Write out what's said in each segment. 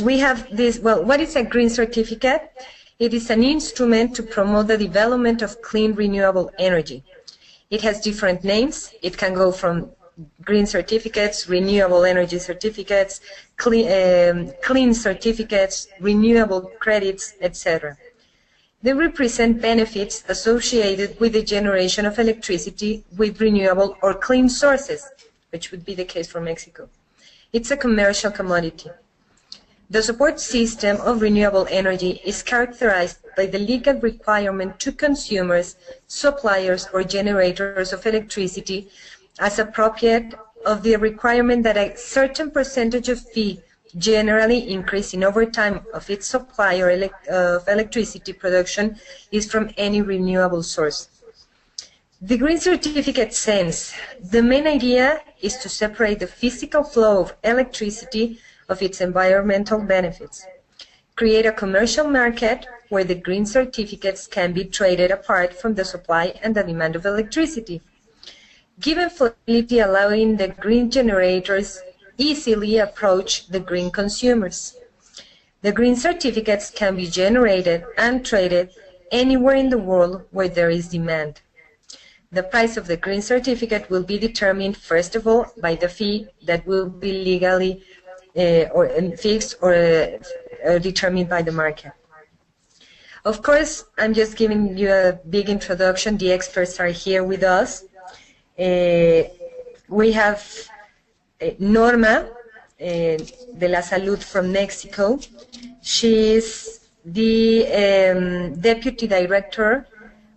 we have this, well, what is a green certificate? It is an instrument to promote the development of clean renewable energy. It has different names. It can go from green certificates, renewable energy certificates, clean certificates, renewable credits, etc. They represent benefits associated with the generation of electricity with renewable or clean sources, which would be the case for Mexico. It's a commercial commodity. The support system of renewable energy is characterized by the legal requirement to consumers, suppliers, or generators of electricity as appropriate of the requirement that a certain percentage of fee, generally increasing over time, of its supplier of electricity production is from any renewable source. The green certificate sense, the main idea is to separate the physical flow of electricity of its environmental benefits, create a commercial market where the green certificates can be traded apart from the supply and the demand of electricity, given flexibility allowing the green generators easily approach the green consumers. The green certificates can be generated and traded anywhere in the world where there is demand. The price of the green certificate will be determined, first of all, by the fee that will be legally fixed or determined by the market. Of course, I'm just giving you a big introduction. The experts are here with us. We have Norma de la Salud from Mexico. She is the Deputy Director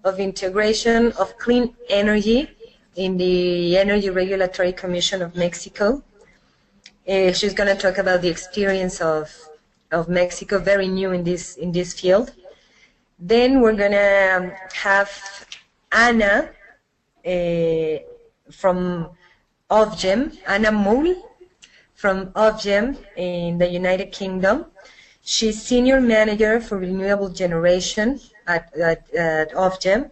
of Integration of Clean Energy in the Energy Regulatory Commission of Mexico. She's going to talk about the experience of Mexico, very new in this field. Then we're going to have Anna from Ofgem, Anna Moule from Ofgem in the United Kingdom. She's Senior Manager for Renewable Generation at Ofgem.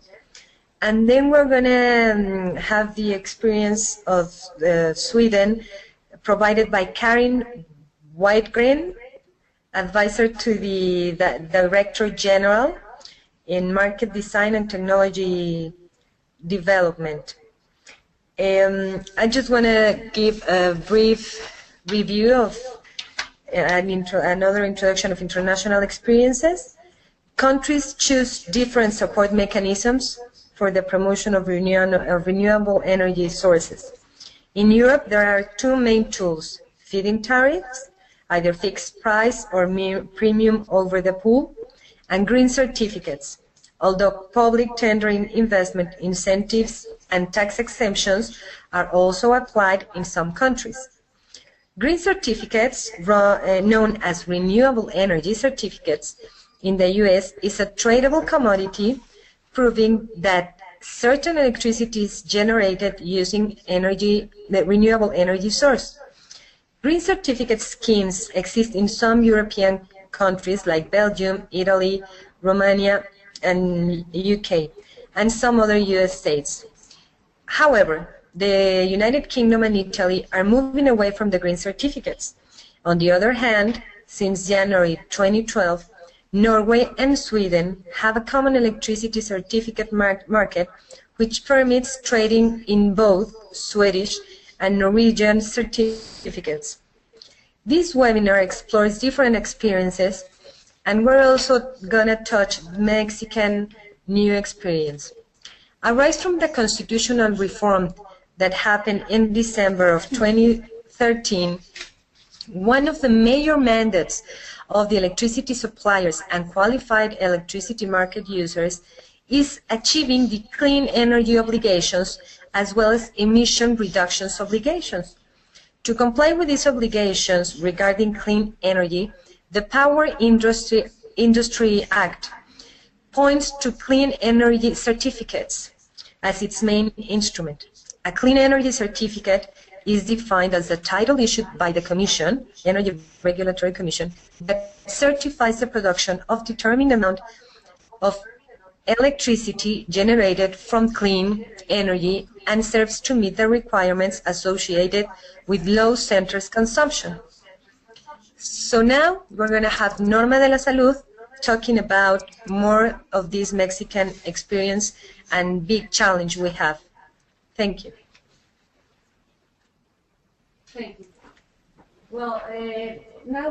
And then we're going to have the experience of Sweden provided by Karin Whitegren, advisor to the Director General in Market Design and Technology Development. I just want to give a brief review of another introduction of international experiences. Countries choose different support mechanisms for the promotion of renewable energy sources. In Europe, there are two main tools: feed-in tariffs, either fixed price or premium over the pool, and green certificates, although public tendering, investment incentives, and tax exemptions are also applied in some countries. Green certificates, known as renewable energy certificates in the US, is a tradable commodity proving that certain electricity is generated using the renewable energy source. Green certificate schemes exist in some European countries like Belgium, Italy, Romania, and UK, and some other US states. However, the United Kingdom and Italy are moving away from the green certificates. On the other hand, since January 2012, Norway and Sweden have a common electricity certificate market which permits trading in both Swedish and Norwegian certificates. This webinar explores different experiences, and we're also going to touch Mexican new experience. Arise from the constitutional reform that happened in December of 2013, one of the major mandates of the electricity suppliers and qualified electricity market users is achieving the clean energy obligations as well as emission reductions obligations. To comply with these obligations regarding clean energy, the Power Industry Act points to clean energy certificates as its main instrument. A clean energy certificate is defined as a title issued by the Commission, Energy Regulatory Commission, that certifies the production of determined amount of electricity generated from clean energy and serves to meet the requirements associated with low centers consumption. So now we're going to have Norma de la Salud talking about more of this Mexican experience and big challenge we have. Thank you. Thank you. Well, now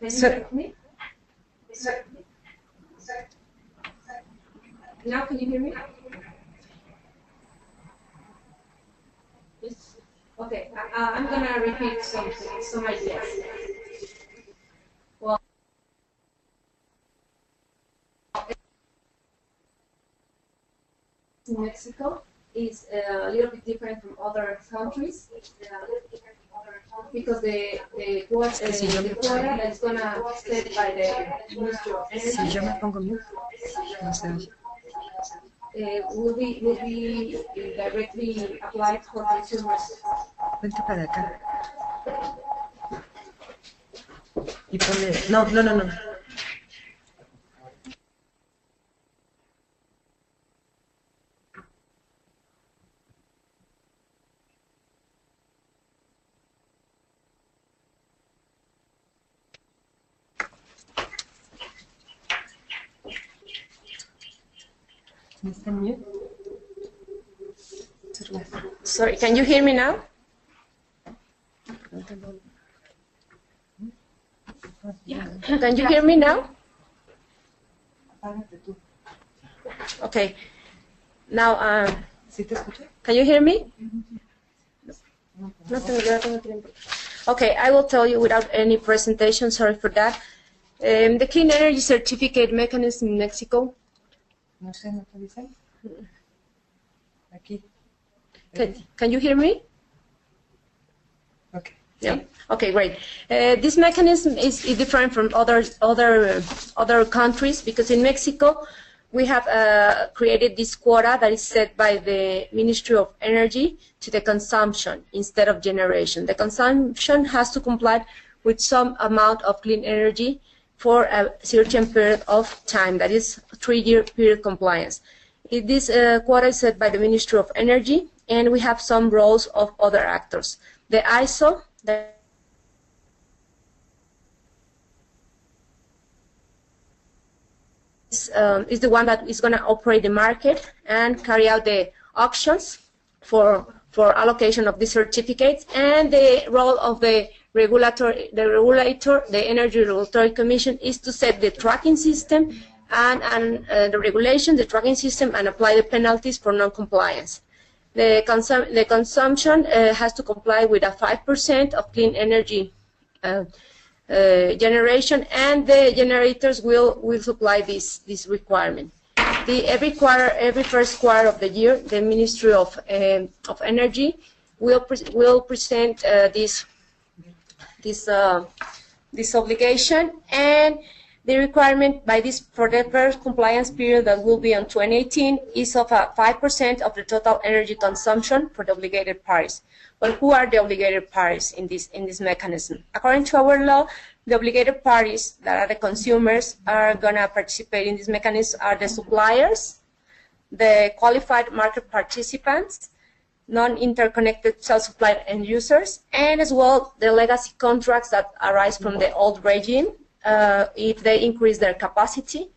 can you hear me? Now can you hear me? Yes. Okay. I'm gonna repeat some ideas. Well, in Mexico is a little bit different from other countries because the quota that is gonna set by the Ministry of Si yo me Energy pongo mute, no se oye. will be directly applied for consumers. Vente para acá. Y ponle... No, no, no, no. Sorry, can you hear me now? Yeah. Can you hear me now? Okay. Now, can you hear me? Okay, I will tell you without any presentation, sorry for that. The clean energy certificate mechanism in Mexico. Can you hear me? Okay. Yeah. Okay, great. This mechanism is different from other countries because in Mexico we have created this quota that is set by the Ministry of Energy to the consumption instead of generation. The consumption has to comply with some amount of clean energy for a certain period of time, that is 3-year period compliance. This quota is set by the Ministry of Energy, and we have some roles of other actors. The ICER, is the one that is going to operate the market and carry out the auctions for allocation of the certificates, and the role of the regulator, the Energy Regulatory Commission, is to set the tracking system and the regulation, the tracking system, and apply the penalties for non-compliance. The consumption has to comply with a 5% of clean energy generation, and the generators will supply this requirement. Every first quarter of the year, the Ministry of Energy will present this obligation, and the requirement for the first compliance period that will be on 2018 is of 5% of the total energy consumption for the obligated parties. Well, who are the obligated parties in this mechanism? According to our law, the obligated parties, that are the consumers, are going to participate in this mechanism are the suppliers, the qualified market participants, non-interconnected self-supplied end users, and as well the legacy contracts that arise from the old regime. If they increase their capacity,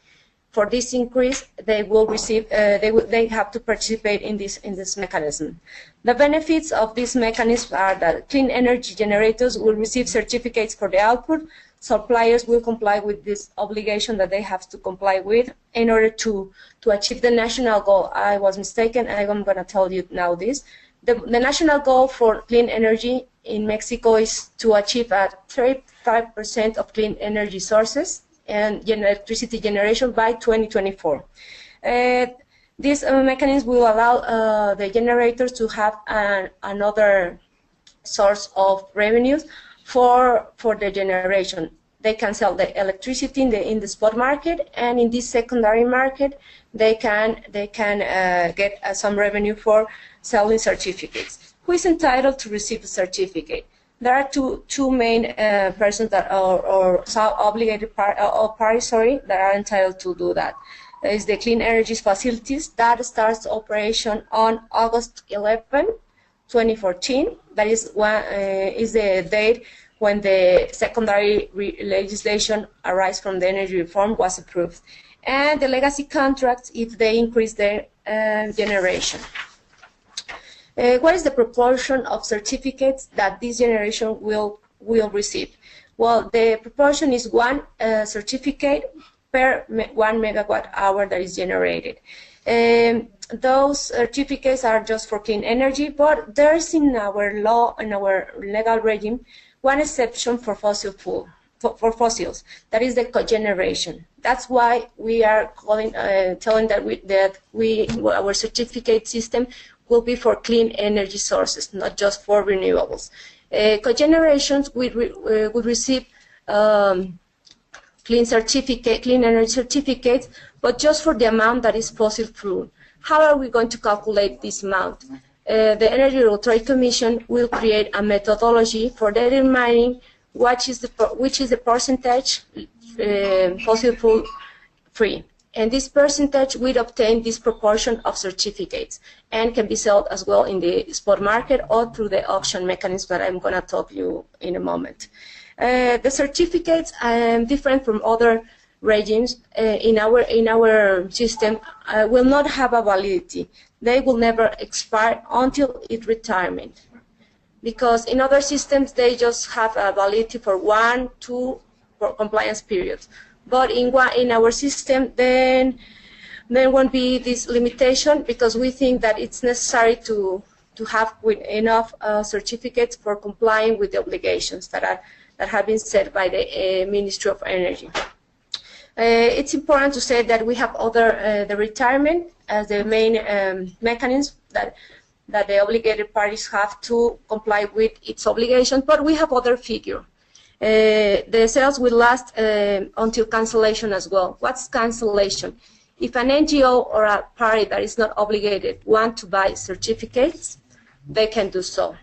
for this increase, they will receive. They have to participate in this mechanism. The benefits of this mechanism are that clean energy generators will receive certificates for the output. Suppliers will comply with this obligation that they have to comply with in order to achieve the national goal. I was mistaken. I'm going to tell you now this. The national goal for clean energy in Mexico is to achieve a 35% of clean energy sources and electricity generation by 2024. This mechanism will allow the generators to have another source of revenues for the generation. They can sell the electricity in the spot market, and in this secondary market, they can get some revenue for selling certificates. Who is entitled to receive a certificate? There are two main persons that are obligated parties, that are entitled to do that. There is the Clean Energy Facilities that starts operation on August 11, 2014. That is the date when the secondary legislation arise from the energy reform was approved. And the legacy contracts if they increase their generation. What is the proportion of certificates that this generation will receive? Well, the proportion is 1 certificate per 1 megawatt hour that is generated. Those certificates are just for clean energy, but there's in our law, in our legal regime, one exception for fossils. That is the cogeneration. That's why we are telling that our certificate system will be for clean energy sources, not just for renewables. Cogenerations would receive clean energy certificates, but just for the amount that is fossil-free. How are we going to calculate this amount? The Energy Regulatory Commission will create a methodology for determining which is the percentage fossil-free. And this percentage will obtain this proportion of certificates and can be sold as well in the spot market or through the auction mechanism that I'm going to talk you in a moment. The certificates are different from other regimes in our system will not have a validity. They will never expire until its retirement. Because in other systems, they just have a validity for 1, 2 for compliance periods. But in our system, then there won't be this limitation, because we think that it's necessary to have enough certificates for complying with the obligations that have been set by the Ministry of Energy. It's important to say that we have the retirement as the main mechanism that the obligated parties have to comply with its obligations, but we have other figures. The sales will last until cancellation as well. What's cancellation? If an NGO or a party that is not obligated want to buy certificates, they can do so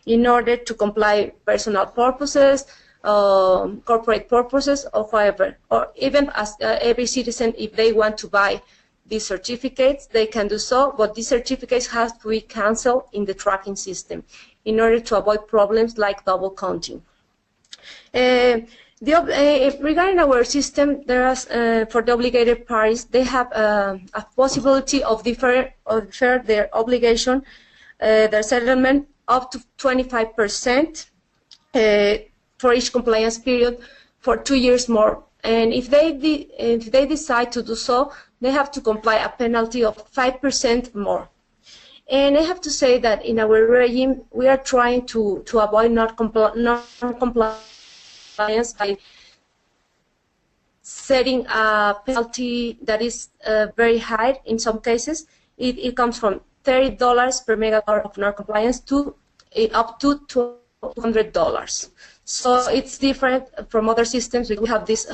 in order to comply personal purposes, corporate purposes, or however, or even as every citizen, if they want to buy these certificates, they can do so, but these certificates have to be canceled in the tracking system in order to avoid problems like double counting. Regarding our system, there is, for the obligated parties, they have a possibility of defer their obligation, their settlement, up to 25% for each compliance period for 2 years more. And if they decide to do so, they have to comply a penalty of 5% more. And I have to say that in our regime, we are trying to avoid non-compliance by setting a penalty that is very high in some cases. It comes from $30 per megawatt of non-compliance to up to $200. So it's different from other systems. We have this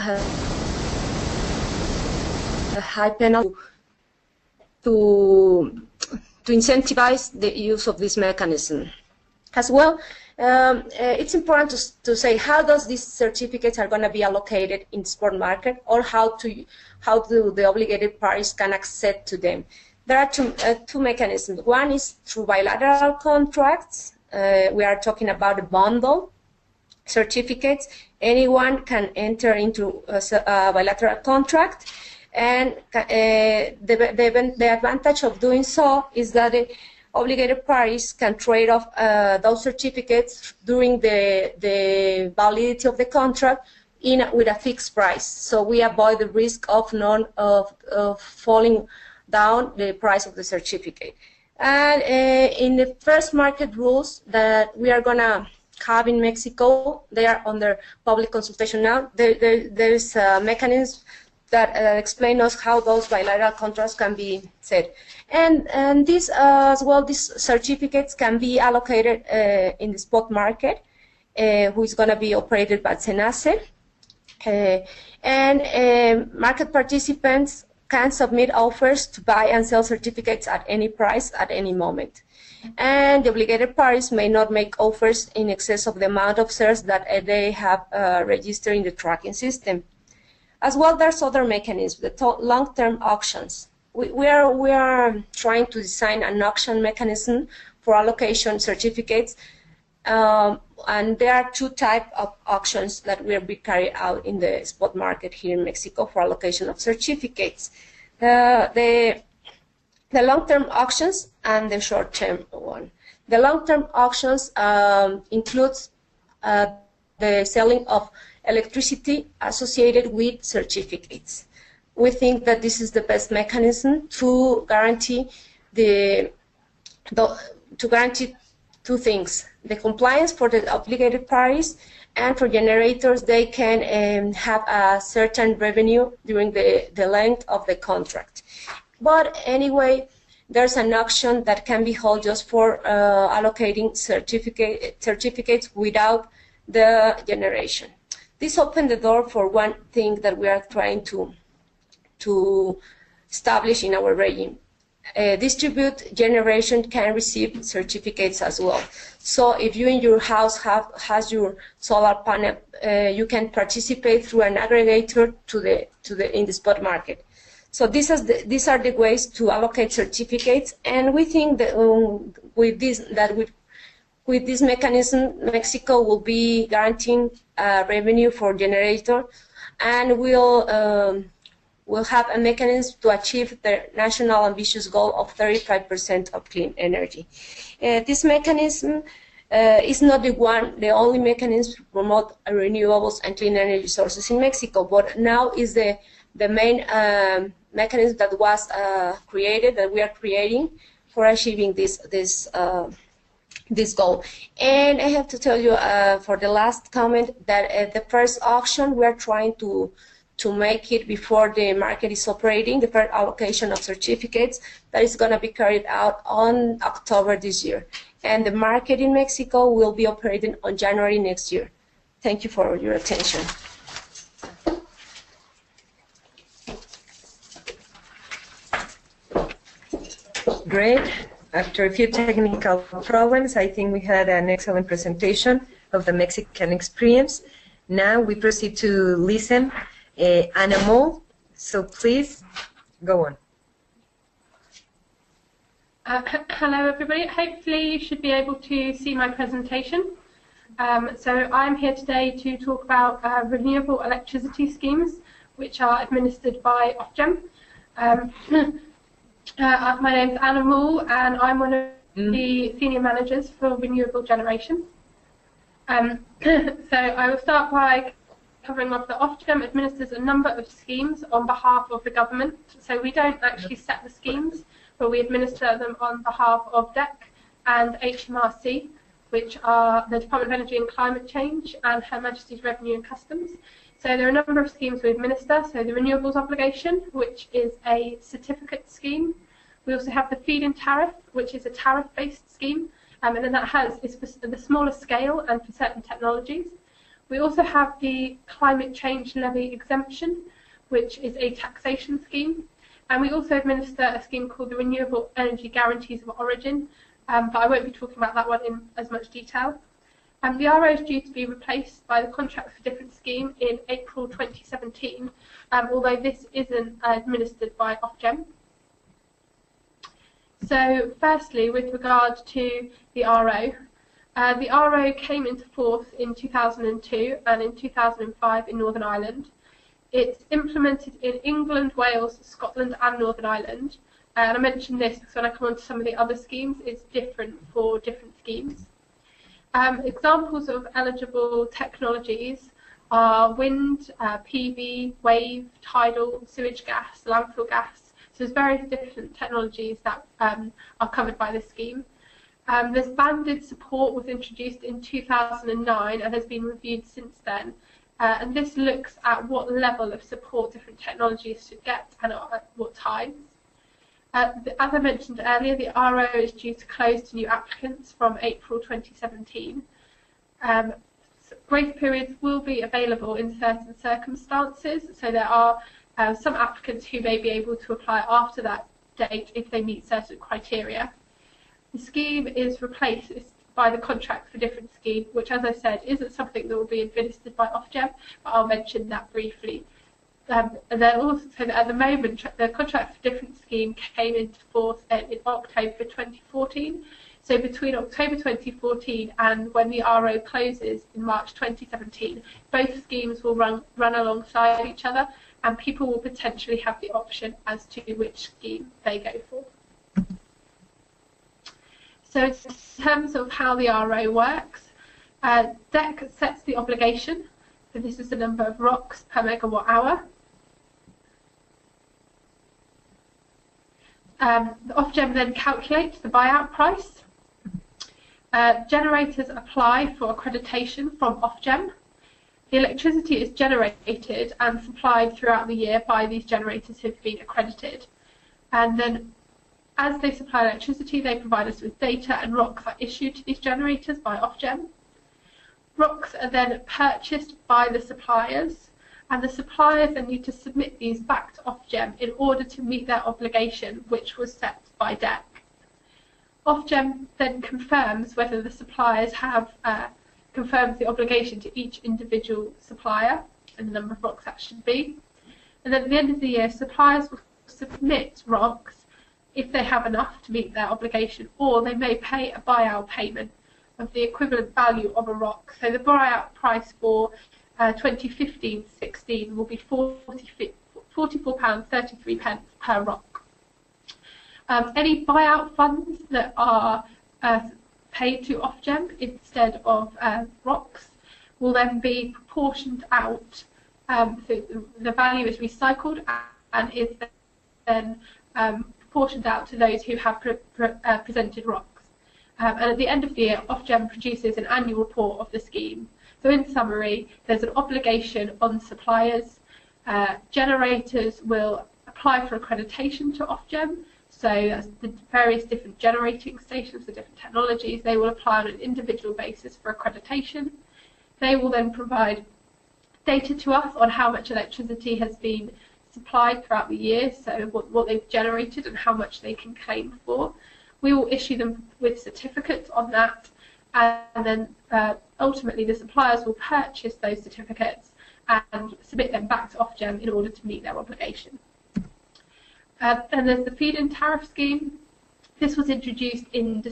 high penalty to incentivize the use of this mechanism. As well, it's important to say how does these certificates are going to be allocated in the spot market, or how do the obligated parties can access to them. There are two mechanisms. One is through bilateral contracts. We are talking about a bundle certificates. Anyone can enter into a bilateral contract, and the advantage of doing so is that the obligated parties can trade off those certificates during the validity of the contract with a fixed price. So we avoid the risk of falling down the price of the certificate. And in the first market rules that we are going to have in Mexico, they are under public consultation now. There is a mechanism that explain us how those bilateral contracts can be set. And this as well, these certificates can be allocated in the spot market, who is going to be operated by SENACE. Market participants can submit offers to buy and sell certificates at any price at any moment. And the obligated parties may not make offers in excess of the amount of shares that they have registered in the tracking system. As well, there's other mechanisms, the long-term auctions. We are trying to design an auction mechanism for allocation certificates, and there are two types of auctions that will be carried out in the spot market here in Mexico for allocation of certificates. The long-term auctions and the short-term one. The long-term auctions includes the selling of electricity associated with certificates. We think that this is the best mechanism to guarantee two things: the compliance for the obligated parties, and for generators, they can have a certain revenue during the length of the contract. But anyway, there's an auction that can be held just for allocating certificates without the generation. This opened the door for one thing that we are trying to establish in our regime. Distribute generation can receive certificates as well. So if you in your house has your solar panel, you can participate through an aggregator in the spot market. So these are the ways to allocate certificates, and we think that with this mechanism, Mexico will be guaranteeing revenue for generator and will have a mechanism to achieve the national ambitious goal of 35% of clean energy. This mechanism is not the only mechanism to promote renewables and clean energy sources in Mexico, but now is the main mechanism that was created, that we are creating for achieving this goal. And I have to tell you for the last comment that the first auction we are trying to make it before the market is operating, the first allocation of certificates that is going to be carried out on October this year. And the market in Mexico will be operating on January next year. Thank you for your attention. Great. After a few technical problems, I think we had an excellent presentation of the Mexican experience. Now we proceed to listen Anna Mole, so please go on. Hello everybody, hopefully you should be able to see my presentation. So I'm here today to talk about renewable electricity schemes which are administered by Ofgem. My name is Anna Mole and I'm one of the senior managers for renewable generation. So I will start by covering off that Ofgem administers a number of schemes on behalf of the government. So we don't actually set the schemes, but we administer them on behalf of DEC and HMRC, which are the Department of Energy and Climate Change and Her Majesty's Revenue and Customs. So there are a number of schemes we administer. So the Renewables Obligation, which is a certificate scheme. We also have the feed-in tariff, which is a tariff-based scheme, and then that is for the smaller scale and for certain technologies. We also have the Climate Change Levy Exemption, which is a taxation scheme. And we also administer a scheme called the Renewable Energy Guarantees of Origin, but I won't be talking about that one in as much detail. The RO is due to be replaced by the Contracts for Difference scheme in April 2017, although this isn't administered by Ofgem. So firstly, with regard to the RO came into force in 2002 and in 2005 in Northern Ireland. It's implemented in England, Wales, Scotland and Northern Ireland. And I mentioned this because when I come on to some of the other schemes, it's different for different schemes. Examples of eligible technologies are wind, PV, wave, tidal, sewage gas, landfill gas. So there's various different technologies that are covered by this scheme. This banded support was introduced in 2009 and has been reviewed since then. And this looks at what level of support different technologies should get and at what times. As I mentioned earlier, the RO is due to close to new applicants from April 2017. Grace periods will be available in certain circumstances, so there are some applicants who may be able to apply after that date if they meet certain criteria. The scheme is replaced by the Contracts for Difference scheme, which, as I said, isn't something that will be administered by Ofgem, but I'll mention that briefly. And then also, at the moment, the Contracts for Difference scheme came into force in October 2014. So between October 2014 and when the RO closes in March 2017, both schemes will run alongside each other, and people will potentially have the option as to which scheme they go for. So in terms of how the RO works, DEC sets the obligation, so this is the number of ROCs per megawatt hour. The Ofgem then calculates the buyout price. Generators apply for accreditation from Ofgem. The electricity is generated and supplied throughout the year by these generators who have been accredited. And then as they supply electricity, they provide us with data, and ROCs are issued to these generators by Ofgem. ROCs are then purchased by the suppliers, and the suppliers then need to submit these back to Ofgem in order to meet their obligation, which was set by DEC. Ofgem then confirms whether the suppliers have confirmed the obligation to each individual supplier, and the number of ROCs that should be. And then at the end of the year, suppliers will submit ROCs if they have enough to meet their obligation, or they may pay a buyout payment of the equivalent value of a ROC. So the buyout price for 2015-16 will be £44.33 per ROC. Any buyout funds that are paid to Ofgem instead of ROCs will then be proportioned out. So the value is recycled and is then proportioned out to those who have presented ROCs. And at the end of the year, Ofgem produces an annual report of the scheme. So in summary, there's an obligation on suppliers. Generators will apply for accreditation to Ofgem. So that's the various different generating stations, the different technologies. They will apply on an individual basis for accreditation. They will then provide data to us on how much electricity has been supplied throughout the year, so what they've generated and how much they can claim for. We will issue them with certificates on that, and then ultimately the suppliers will purchase those certificates and submit them back to Ofgem in order to meet their obligation. And there's the feed-in tariff scheme. This was introduced in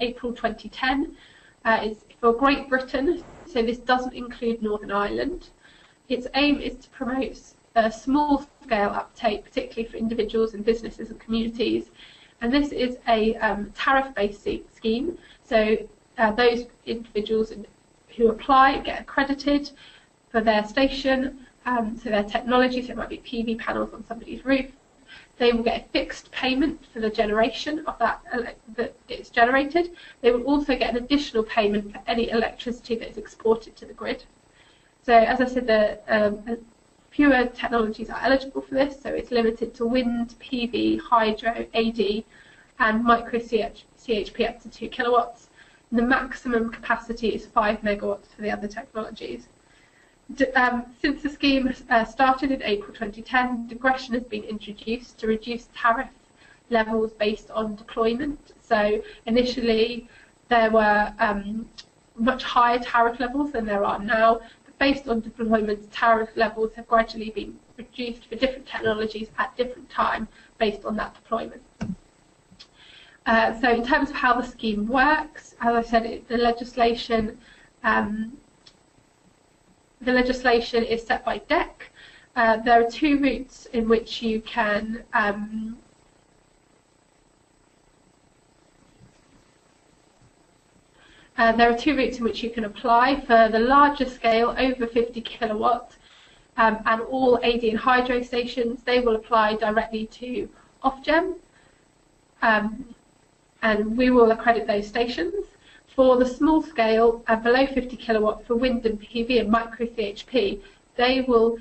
April 2010. It's for Great Britain, so this doesn't include Northern Ireland. Its aim is to promote a small-scale uptake, particularly for individuals and businesses and communities. And this is a tariff-based scheme, so those individuals who apply get accredited for their station, so their technology, so it might be PV panels on somebody's roof. They will get a fixed payment for the generation of that it's generated. They will also get an additional payment for any electricity that is exported to the grid. So as I said, the fewer technologies are eligible for this, so it's limited to wind, PV, hydro, AD, and micro CHP up to 2 kilowatts. And the maximum capacity is 5 megawatts for the other technologies. Since the scheme started in April 2010, digression has been introduced to reduce tariff levels based on deployment. So initially there were much higher tariff levels than there are now, but based on deployment, tariff levels have gradually been reduced for different technologies at different times based on that deployment. So in terms of how the scheme works, as I said, the legislation is set by DEC. There are two routes in which you can apply. For the larger scale, over 50 kilowatts, and all AD and hydro stations, they will apply directly to Ofgem, and we will accredit those stations. For the small scale, below 50 kilowatt, for wind and PV and micro CHP, they will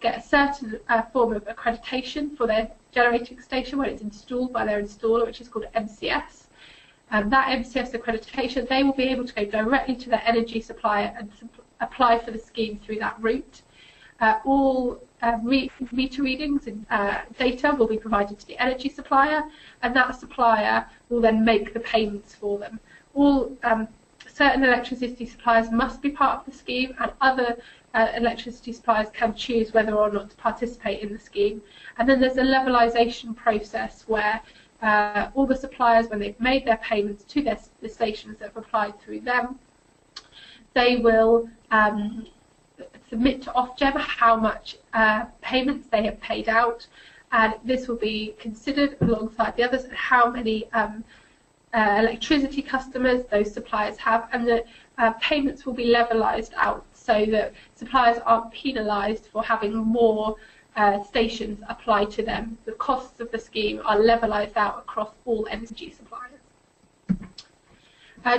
get a certain form of accreditation for their generating station when it's installed by their installer, which is called MCS. That MCS accreditation, they will be able to go directly to their energy supplier and apply for the scheme through that route. All meter readings and data will be provided to the energy supplier, and that supplier will then make the payments for them. All certain electricity suppliers must be part of the scheme, and other electricity suppliers can choose whether or not to participate in the scheme. And then there's a levelisation process where all the suppliers, when they've made their payments to the stations that have applied through them, they will submit to Ofgem how much payments they have paid out, and this will be considered alongside the others, how many electricity customers those suppliers have, and the payments will be levelised out so that suppliers aren't penalised for having more stations applied to them. The costs of the scheme are levelised out across all energy suppliers.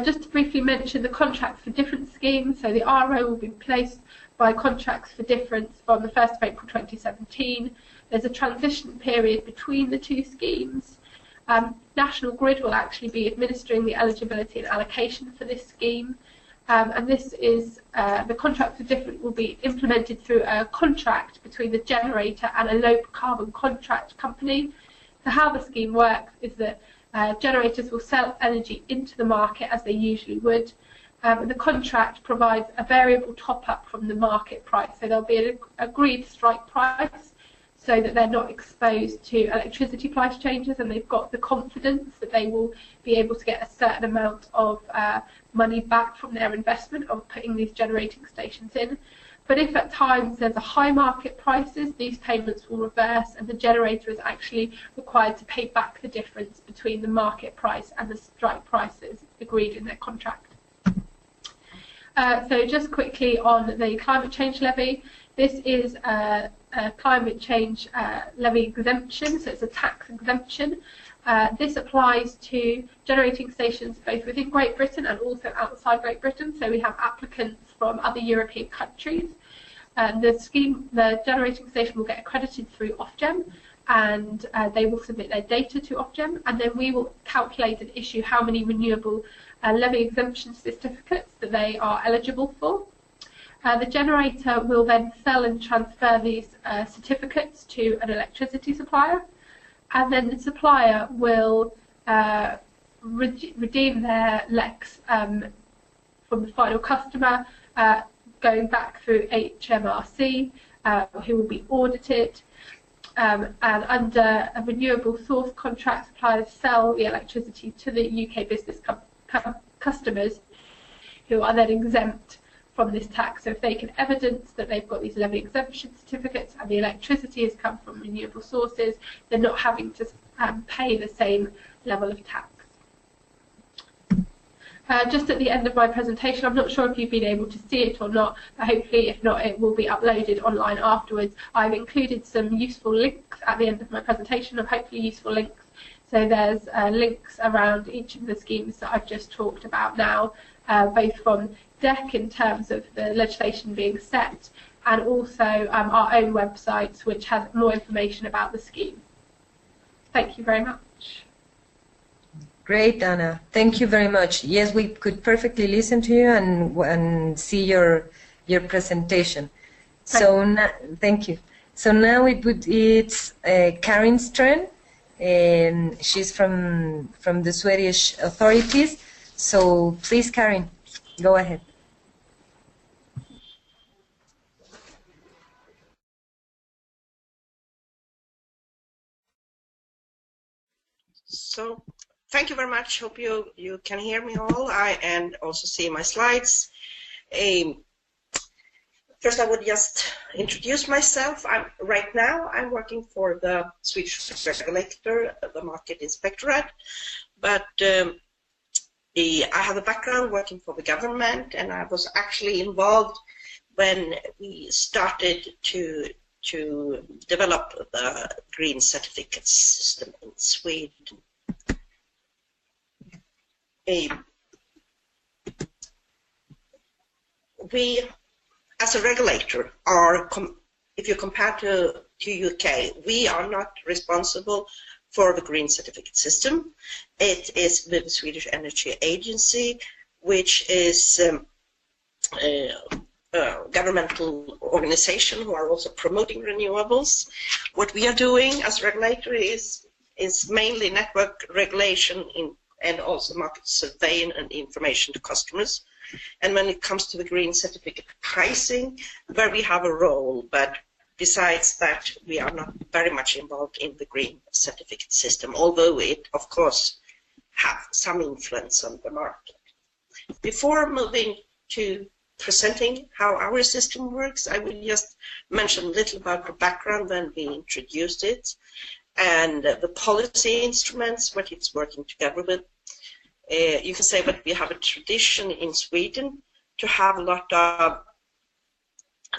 Just to briefly mention the contracts for different schemes, so the RO will be replaced by contracts for difference from the 1st of April 2017. There's a transition period between the two schemes. National Grid will actually be administering the eligibility and allocation for this scheme, and this is the contract for different will be implemented through a contract between the generator and a low carbon contract company. So how the scheme works is that generators will sell energy into the market as they usually would. The contract provides a variable top-up from the market price, so there'll be an agreed strike price. so that they're not exposed to electricity price changes, and they've got the confidence that they will be able to get a certain amount of money back from their investment of putting these generating stations in. But if at times there's a high market prices, these payments will reverse, and the generator is actually required to pay back the difference between the market price and the strike prices agreed in their contract. So just quickly on the climate change levy, this is a climate change levy exemption, so it's a tax exemption. This applies to generating stations both within Great Britain and also outside Great Britain, so we have applicants from other European countries. The generating station will get accredited through Ofgem, and they will submit their data to Ofgem, and then we will calculate and issue how many renewable levy exemption certificates that they are eligible for. The generator will then sell and transfer these certificates to an electricity supplier, and then the supplier will redeem their LECs from the final customer, going back through HMRC, who will be audited. And under a renewable source contract, suppliers sell the electricity to the UK business customers, who are then exempt from this tax. So if they can evidence that they've got these levy exemption certificates and the electricity has come from renewable sources, they're not having to pay the same level of tax. Just at the end of my presentation, I'm not sure if you've been able to see it or not, but hopefully if not, it will be uploaded online afterwards. I've included some useful links at the end of my presentation, of hopefully useful links. So there's links around each of the schemes that I've just talked about now, both from DEC in terms of the legislation being set, and also our own websites, which has more information about the scheme. Thank you very much. Great, Anna. Thank you very much. Yes, we could perfectly listen to you and see your presentation. So thank you. So now it's Karin's turn. She's from the Swedish authorities. So please, Karin, go ahead. So, thank you very much. Hope you can hear me all and also see my slides. First, I would just introduce myself. Right now I'm working for the Swedish regulator, the Market Inspectorate, but I have a background working for the government, and I was actually involved when we started to develop the green certificate system in Sweden. We, as a regulator, are, if you compare to UK, we are not responsible for the green certificate system. It is the Swedish Energy Agency, which is a governmental organization who are also promoting renewables. What we are doing as regulator is mainly network regulation and also market surveying and information to customers. And when it comes to the green certificate pricing, where we have a role, but besides that, we are not very much involved in the green certificate system, although it, of course, has some influence on the market. Before moving to presenting how our system works, I will just mention a little about the background when we introduced it and the policy instruments, what it's working together with. You can say that we have a tradition in Sweden to have a lot of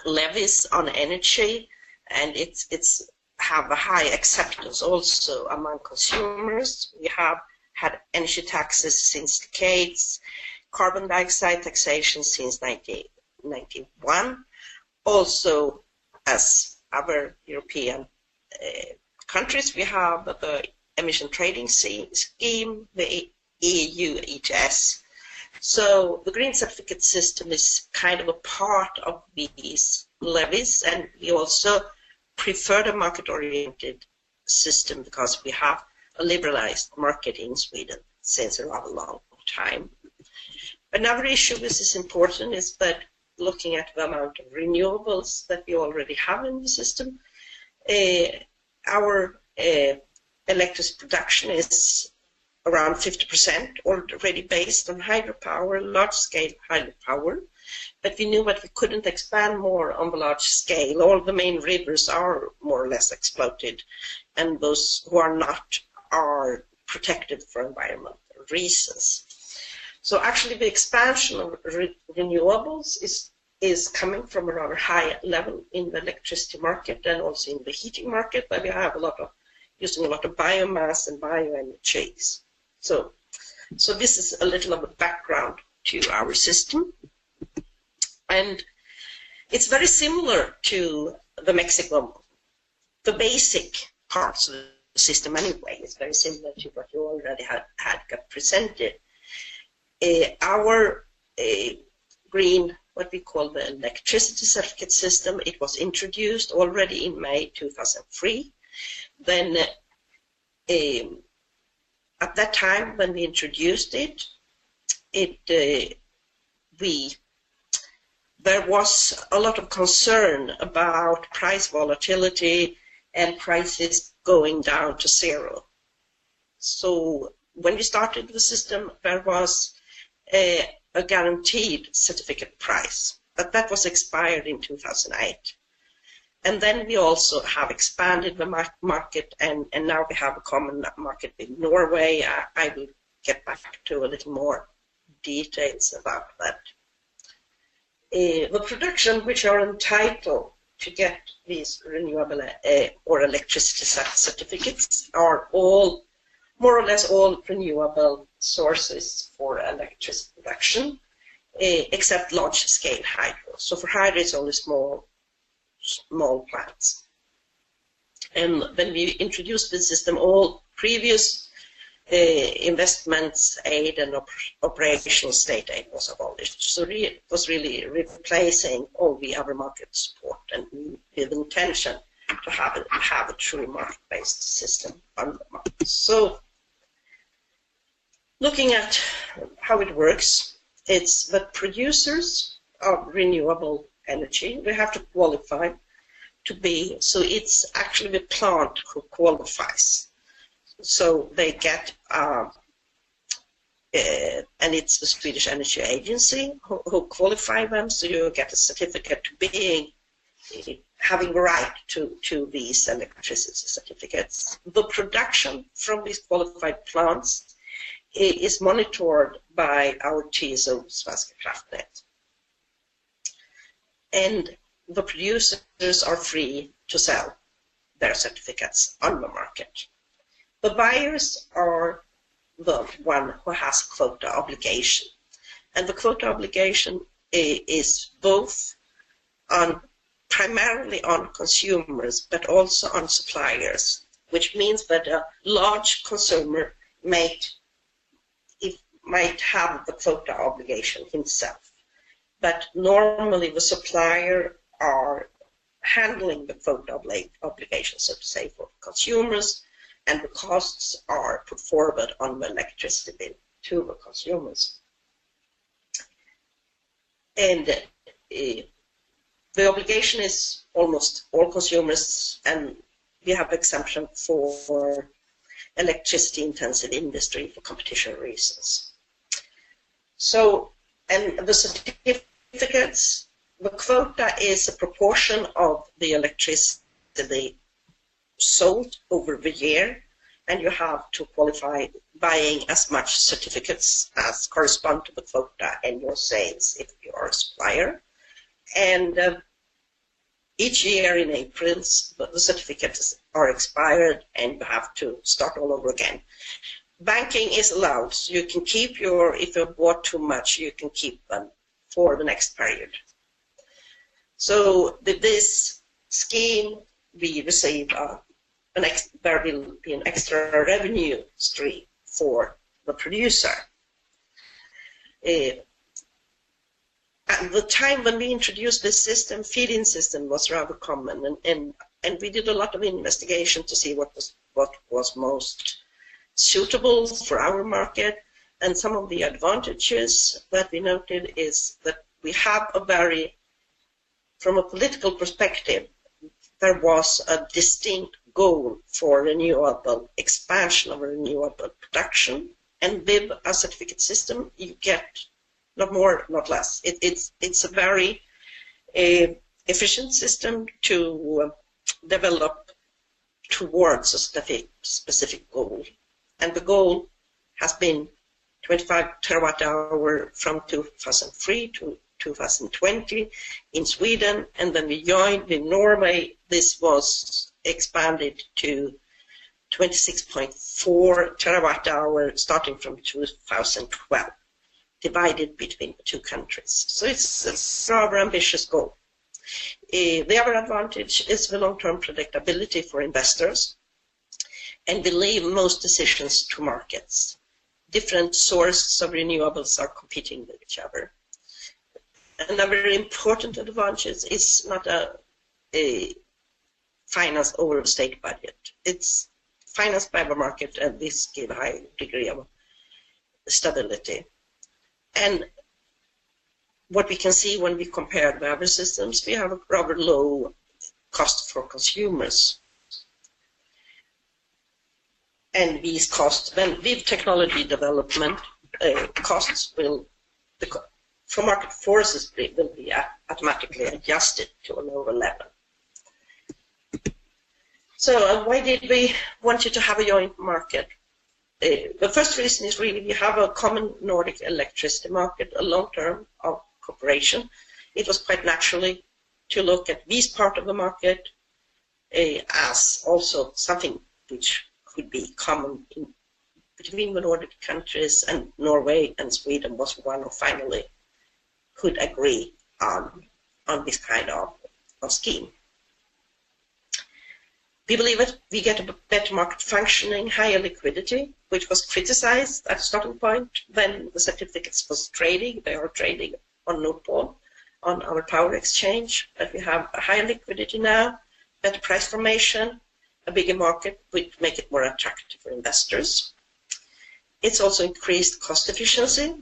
levies on energy, and it's have a high acceptance also among consumers. We have had energy taxes since decades, carbon dioxide taxation since 1991. Also, as other European countries, we have the emission trading scheme, the EU ETS. So the green certificate system is kind of a part of these levies, and we also prefer the market-oriented system because we have a liberalized market in Sweden since a rather long time. Another issue which is important is that looking at the amount of renewables that we already have in the system, Our electricity production is around 50% already based on hydropower, large-scale hydropower. But we knew that we couldn't expand more on the large scale. All the main rivers are more or less exploited, and those who are not are protected for environmental reasons. So actually the expansion of renewables is coming from a rather high level in the electricity market and also in the heating market, where we have using a lot of biomass and bioenergies. So this is a little of a background to our system. And it's very similar to the Mexico. The basic parts of the system anyway is very similar to what you already had got presented. Our green, what we call the electricity certificate system, it was introduced already in May 2003. Then at that time when we introduced it, there was a lot of concern about price volatility and prices going down to zero. So when we started the system, there was a guaranteed certificate price, but that was expired in 2008. And then we also have expanded the market, and now we have a common market in Norway. I will get back to a little more details about that. The production which are entitled to get these renewable or electricity certificates are all, more or less all renewable sources for electricity production, except large-scale hydro. So for hydro, it's only small plants. And when we introduced the system, all previous investments aid and operational state aid was abolished. So it was really replacing all the other market support, and with intention to have a true market-based system on the market. So looking at how it works, it's that producers of renewable energy, we have to qualify to be, so it's actually the plant who qualifies. So they get, and it's the Swedish Energy Agency who qualify them, so you get a certificate to having the right to these electricity certificates. The production from these qualified plants is monitored by our TSO, Svenska Kraftnät. And the producers are free to sell their certificates on the market. The buyers are the one who has quota obligation. And the quota obligation is both primarily on consumers, but also on suppliers, which means that a large consumer might have the quota obligation himself. But normally the supplier are handling the quota obligation, so to say, for consumers, and the costs are put forward on the electricity bill to the consumers. And the obligation is almost all consumers, and we have exemption for electricity-intensive industry for competition reasons. So, and the certificates, the quota is a proportion of the electricity sold over the year, and you have to qualify buying as much certificates as correspond to the quota and your sales if you are a supplier. And each year in April, the certificates are expired and you have to start all over again. Banking is allowed, so you can keep if you bought too much, you can keep them for the next period. So with this scheme, we receive there will be an extra revenue stream for the producer. At the time when we introduced this system, feed-in system was rather common, and we did a lot of investigation to see what was most suitable for our market. And some of the advantages that we noted is that we have from a political perspective, there was a distinct goal for renewable expansion of renewable production, and with a certificate system you get not more, not less. It's a very efficient system to develop towards a specific goal, and the goal has been 25 terawatt-hour from 2003 to 2020 in Sweden, and then we joined with Norway. This was expanded to 26.4 terawatt-hour starting from 2012, divided between the two countries. So it's a rather ambitious goal. The other advantage is the long-term predictability for investors, and we leave most decisions to markets. Different sources of renewables are competing with each other. Another very important advantage is not a finance over the state budget. It's financed by the market, and this gives a high degree of stability. And what we can see when we compare the other systems, we have a rather low cost for consumers. And these costs, then with technology development, costs will, for market forces, will be automatically adjusted to a lower level. So why did we want you to have a joint market? The first reason is really we have a common Nordic electricity market, a long-term cooperation. It was quite naturally to look at this part of the market as also something which could be common between the Nordic countries, and Norway and Sweden was one who finally could agree on this kind of scheme. We believe that we get a better market functioning, higher liquidity, which was criticized at the starting point when the certificates was trading. They are trading on Nord Pool, on our power exchange, but we have a higher liquidity now, better price formation, a bigger market, which make it more attractive for investors. It's also increased cost efficiency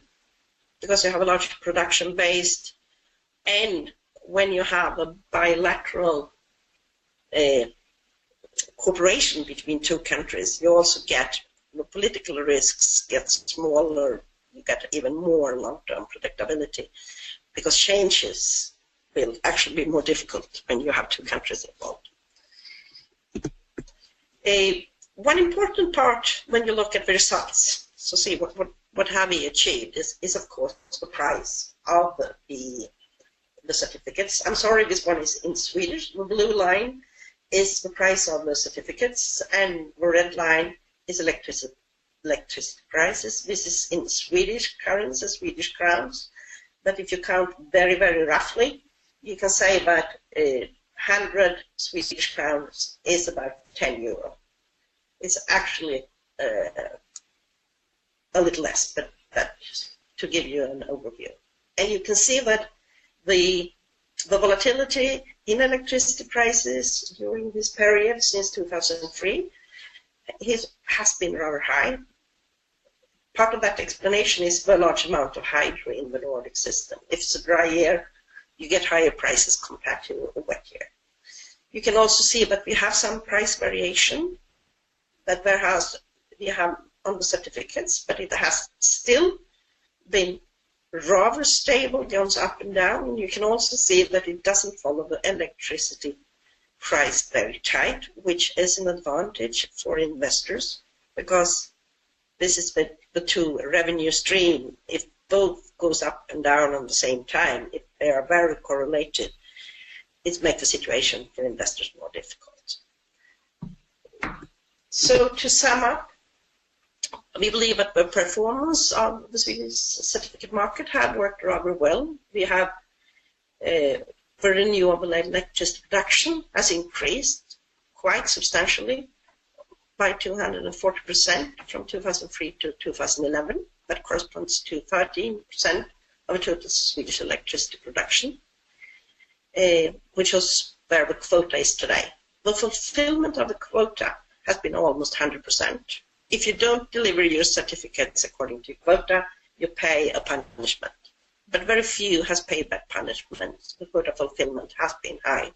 because you have a larger production base, and when you have a bilateral cooperation between two countries, you also get the political risks get smaller, you get even more long-term predictability, because changes will actually be more difficult when you have two countries involved. One important part when you look at the results, so see what have we achieved, is of course the price of the certificates. I'm sorry, this one is in Swedish. The blue line is the price of the certificates, and the red line is electricity prices. This is in Swedish currency, Swedish crowns. But if you count very, very roughly, you can say that 100 Swedish crowns is about 10 euro. It's actually a little less, but just to give you an overview. And you can see that the volatility in electricity prices during this period since 2003 has been rather high. Part of that explanation is the large amount of hydro in the Nordic system. If it's a dry year, you get higher prices compared to a wet year. You can also see that we have some price variation that we have on the certificates, but it has still been rather stable, goes up and down. And you can also see that it doesn't follow the electricity price very tight, which is an advantage for investors, because this is the two revenue stream. If both goes up and down at the same time, if they are very correlated, it makes the situation for investors more difficult. So to sum up, we believe that the performance of the Swedish certificate market had worked rather well. We have the renewable electricity production has increased quite substantially by 240% from 2003 to 2011. That corresponds to 13% of the total Swedish electricity production, which was where the quota is today. The fulfillment of the quota has been almost 100%. If you don't deliver your certificates according to quota, you pay a punishment. But very few has paid that punishment. The quota fulfillment has been high.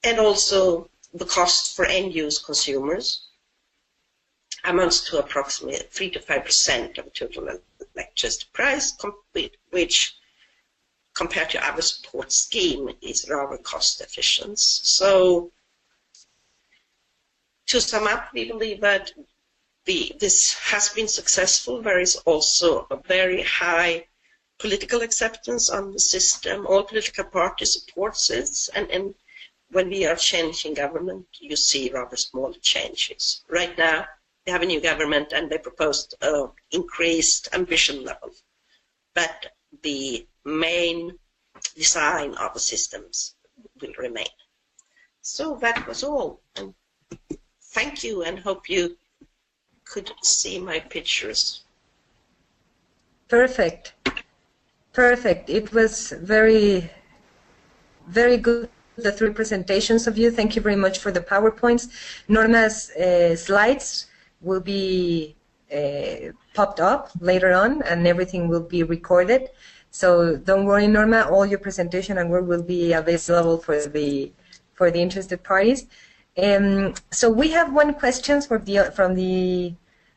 and also the cost for end-use consumers amounts to approximately 3 to 5% of total electricity price, which compared to other support scheme is rather cost efficient. So to sum up, we believe that this has been successful. There is also a very high political acceptance on the system. All political parties support it, and when we are changing government, you see rather small changes. Right now, they have a new government and they proposed an increased ambition level, but the main design of the systems will remain. So that was all. And thank you, and hope you could see my pictures. Perfect. Perfect. It was very, very good, the three presentations of you. Thank you very much for the PowerPoints. Norma's slides will be popped up later on, and everything will be recorded. So don't worry, Norma, all your presentation and work will be available for the interested parties. So we have one question from the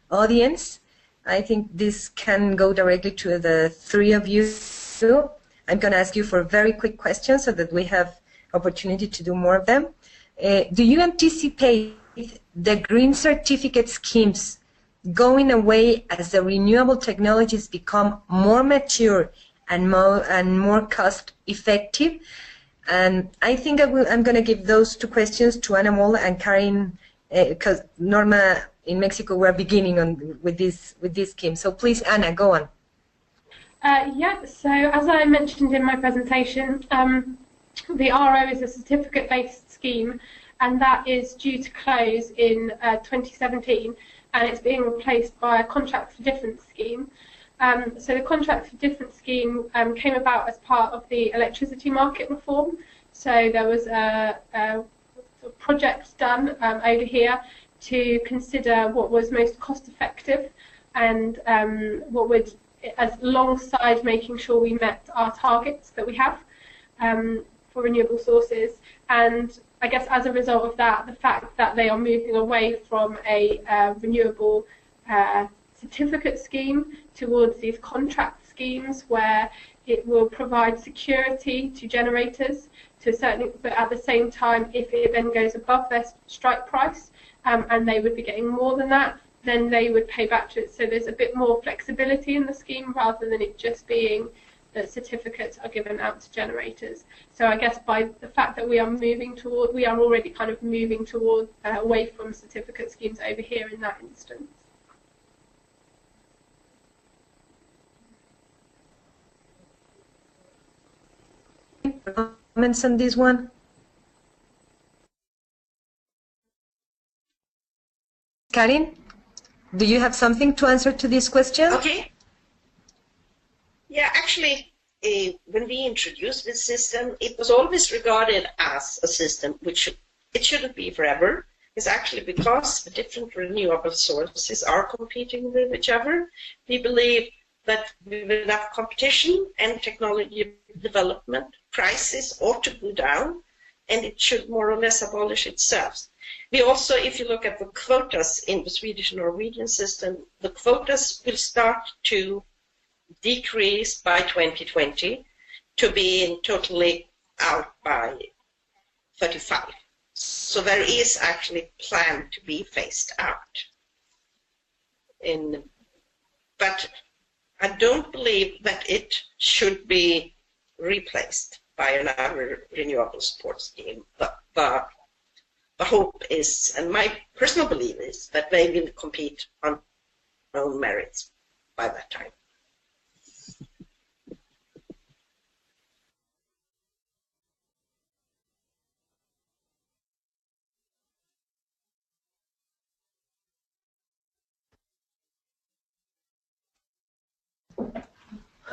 audience. I think this can go directly to the three of you. I'm going to ask you for very quick questions so that we have opportunity to do more of them. Do you anticipate the green certificate schemes going away as the renewable technologies become more mature and more cost effective? And I think I'm going to give those two questions to Ana Mola and Karin, because Norma, in Mexico, we're beginning with this scheme. So please, Ana, go on. Yeah, so as I mentioned in my presentation, the RO is a certificate-based scheme, and that is due to close in 2017, and it's being replaced by a contract for difference scheme. So the contract for difference scheme came about as part of the electricity market reform. So there was a project done over here to consider what was most cost effective and what would, as alongside making sure we met our targets that we have for renewable sources. And I guess as a result of that, the fact that they are moving away from a renewable certificate scheme towards these contract schemes where it will provide security to generators to a certain, but at the same time, if it then goes above their strike price and they would be getting more than that, then they would pay back to it. So there's a bit more flexibility in the scheme rather than it just being that certificates are given out to generators. So I guess by the fact that we are moving toward, we are already kind of moving toward away from certificate schemes over here in that instance. Comments on this one? Karin, do you have something to answer to this question? Okay. Yeah, actually, when we introduced this system, it was always regarded as a system which it shouldn't be forever. It's actually because the different renewable sources are competing with each other. We believe that with enough competition and technology development, prices ought to go down, and it should more or less abolish itself. We also, if you look at the quotas in the Swedish and Norwegian system, the quotas will start to decrease by 2020 to be totally out by 35. So there is actually planned to be phased out. But I don't believe that it should be replaced by another renewable support scheme. The hope is, and my personal belief is, that they will compete on their own merits by that time.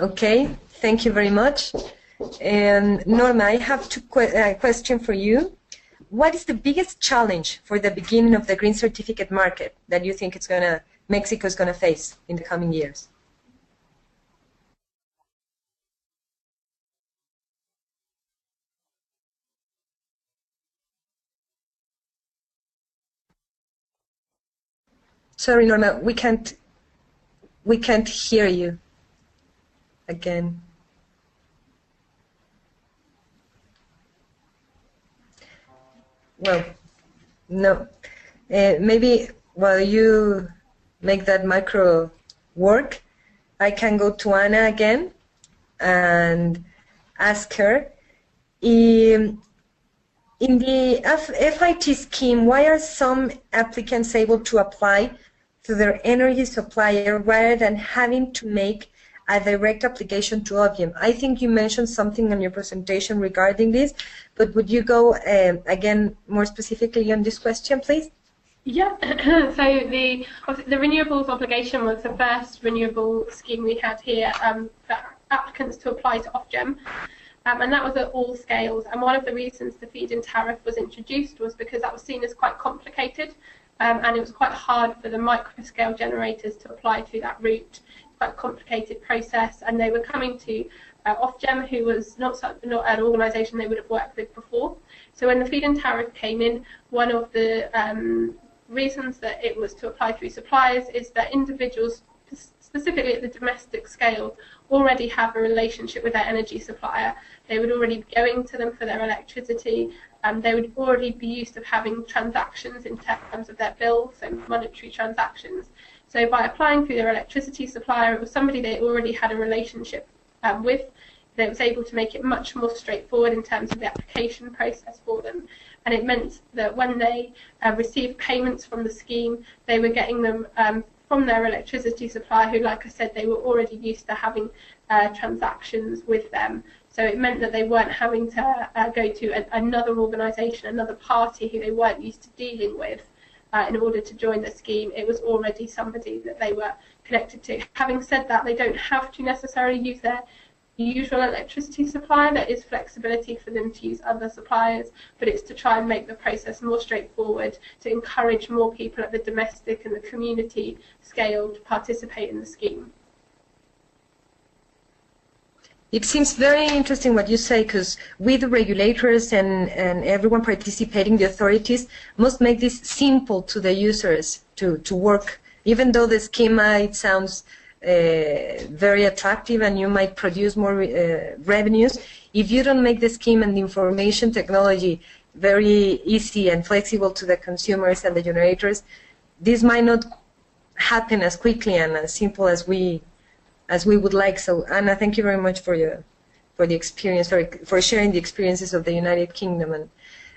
Okay, thank you very much. And Norma, I have two questions for you. What is the biggest challenge for the beginning of the green certificate market that you think Mexico is going to face in the coming years? Sorry, Norma, we can't hear you again. Well, no. Maybe while you make that micro work, I can go to Anna again and ask her, in the FIT scheme, why are some applicants able to apply to their energy supplier rather than having to make a direct application to Ofgem? I think you mentioned something in your presentation regarding this, but would you go again more specifically on this question, please? Yeah, so the renewables obligation was the first renewable scheme we had here for applicants to apply to Ofgem. And that was at all scales. And one of the reasons the feed-in tariff was introduced was because that was seen as quite complicated, and it was quite hard for the micro-scale generators to apply through that route. Quite a complicated process, and they were coming to Ofgem, who was not an organisation they would have worked with before. So when the feed-in tariff came in, one of the reasons that it was to apply through suppliers is that individuals, specifically at the domestic scale, already have a relationship with their energy supplier. They would already be going to them for their electricity, and they would already be used to having transactions in terms of their bills, so monetary transactions. So by applying through their electricity supplier, it was somebody they already had a relationship with. That was able to make it much more straightforward in terms of the application process for them. And it meant that when they received payments from the scheme, they were getting them from their electricity supplier, who, like I said, they were already used to having transactions with them. So it meant that they weren't having to go to another organisation, another party who they weren't used to dealing with in order to join the scheme. It was already somebody that they were connected to. Having said that, they don't have to necessarily use their usual electricity supplier. There is flexibility for them to use other suppliers, but it's to try and make the process more straightforward, to encourage more people at the domestic and the community scale to participate in the scheme. It seems very interesting what you say, because we, the regulators and everyone participating, the authorities, must make this simple to the users to work. Even though the schema, it sounds very attractive and you might produce more revenues, if you don't make the scheme and the information technology very easy and flexible to the consumers and the generators, this might not happen as quickly and as simple as we would like. So, Anna, thank you very much for the experience, for sharing the experiences of the United Kingdom.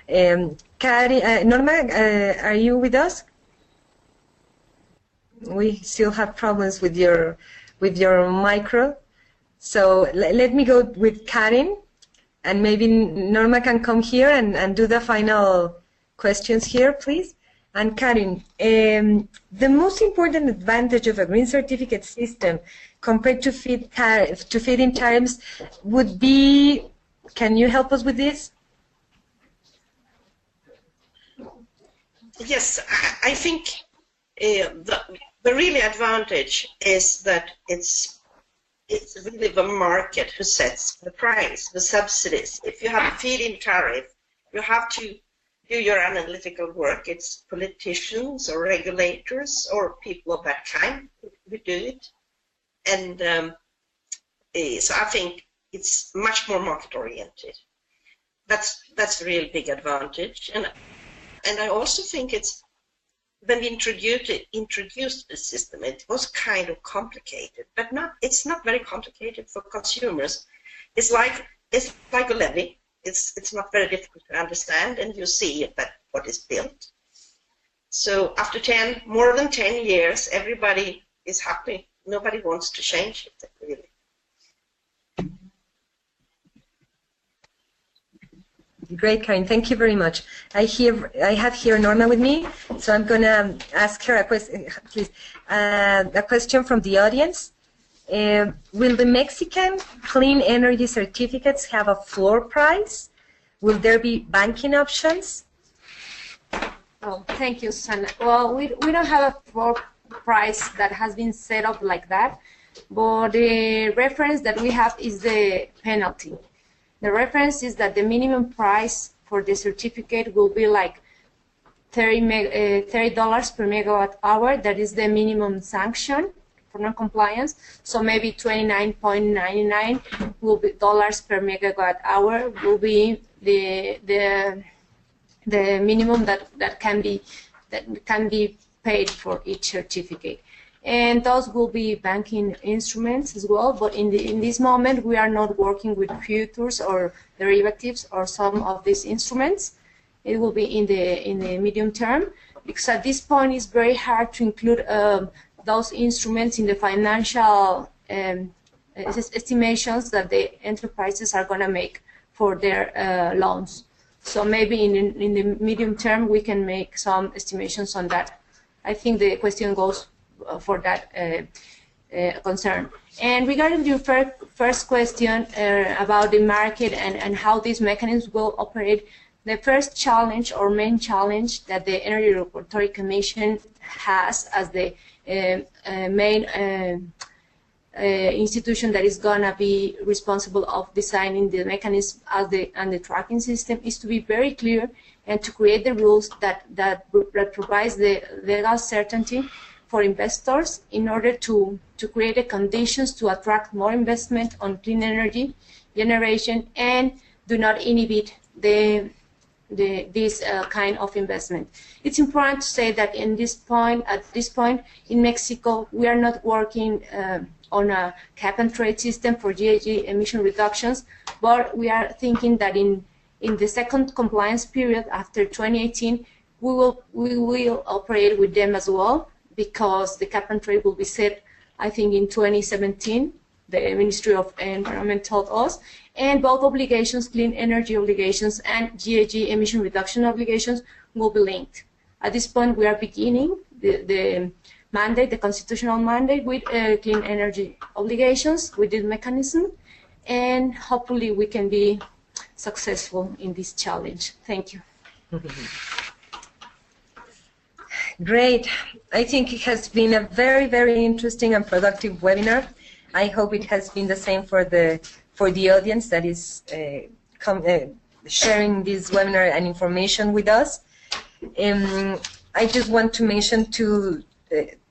And Norma, are you with us? We still have problems with your micro. So let me go with Karin, and maybe Norma can come here and do the final questions here, please. And Karin, the most important advantage of a green certificate system compared to feed-in tariffs would be, can you help us with this? Yes, I think the really advantage is that it's really the market who sets the price, the subsidies. If you have a feed-in tariff, you have to do your analytical work. It's politicians or regulators or people of that kind who do it. And so I think it's much more market-oriented. That's a real big advantage. And I also think it's, when we introduced the system, it was kind of complicated, but it's not very complicated for consumers. It's like a levy. It's not very difficult to understand, and you see that what is built. So after more than 10 years, everybody is happy. Nobody wants to change it, really. Great, Karin. Thank you very much. I have here Norma with me, so I'm going to ask her a question, please. A question from the audience. Will the Mexican clean energy certificates have a floor price? Will there be banking options? Oh, thank you, Susanna. Well, we don't have a floor price that has been set up like that, but the reference that we have is the penalty. The reference is that the minimum price for the certificate will be like $30 per megawatt hour. That is the minimum sanction for non-compliance. So maybe 29.99 will be dollars per megawatt hour will be the minimum that can be paid for each certificate. And those will be banking instruments as well. But in this moment, we are not working with futures or derivatives or some of these instruments. It will be in the medium term, because at this point it's very hard to include those instruments in the financial estimations that the enterprises are going to make for their loans. So maybe in the medium term we can make some estimations on that. I think the question goes for that concern. And regarding your first question about the market and how these mechanisms will operate, the first challenge or main challenge that the Energy Regulatory Commission has as the main institution that is going to be responsible of designing the mechanism and the tracking system is to be very clear and to create the rules that provides the legal certainty for investors in order to create the conditions to attract more investment on clean energy generation and do not inhibit this kind of investment. It's important to say that at this point in Mexico, we are not working on a cap and trade system for GHG emission reductions, but we are thinking that in the second compliance period after 2018, we will operate with them as well, because the cap and trade will be set, I think, in 2017. The Ministry of Environment told us, and both obligations, clean energy obligations and GHG emission reduction obligations, will be linked. At this point, we are beginning the mandate, the constitutional mandate, with clean energy obligations with this mechanism, and hopefully we can be successful in this challenge. Thank you. Great. I think it has been a very, very interesting and productive webinar. I hope it has been the same for the audience that is sharing this webinar and information with us. I just want to mention two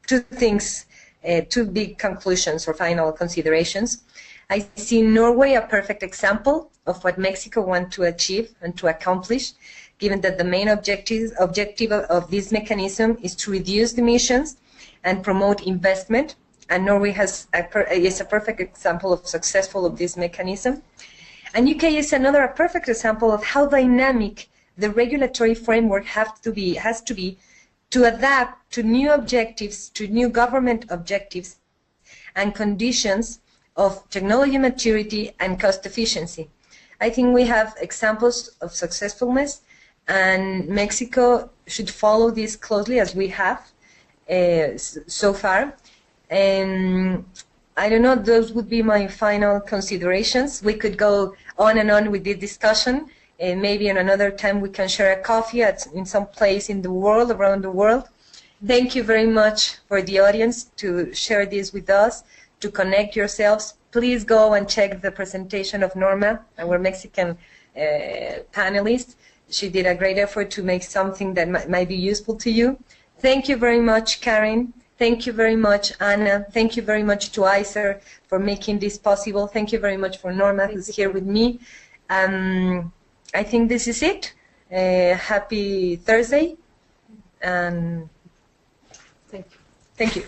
things, two big conclusions or final considerations. I see Norway a perfect example of what Mexico wants to achieve and to accomplish, given that the main objective of this mechanism is to reduce emissions and promote investment. And Norway is a perfect example of successful of this mechanism. And UK is another perfect example of how dynamic the regulatory framework has to be to adapt to new objectives, to new government objectives and conditions of technology maturity and cost efficiency. I think we have examples of successfulness, and Mexico should follow this closely as we have so far. And I don't know, those would be my final considerations. We could go on and on with this discussion, and maybe in another time we can share a coffee in some place in the world, around the world. Thank you very much for the audience to share this with us, to connect yourselves. Please go and check the presentation of Norma, our Mexican panelist. She did a great effort to make something that might be useful to you. Thank you very much, Karen. Thank you very much, Anna. Thank you very much to ICER for making this possible. Thank you very much for Norma, who's here with me. I think this is it. Happy Thursday. And thank you. Thank you.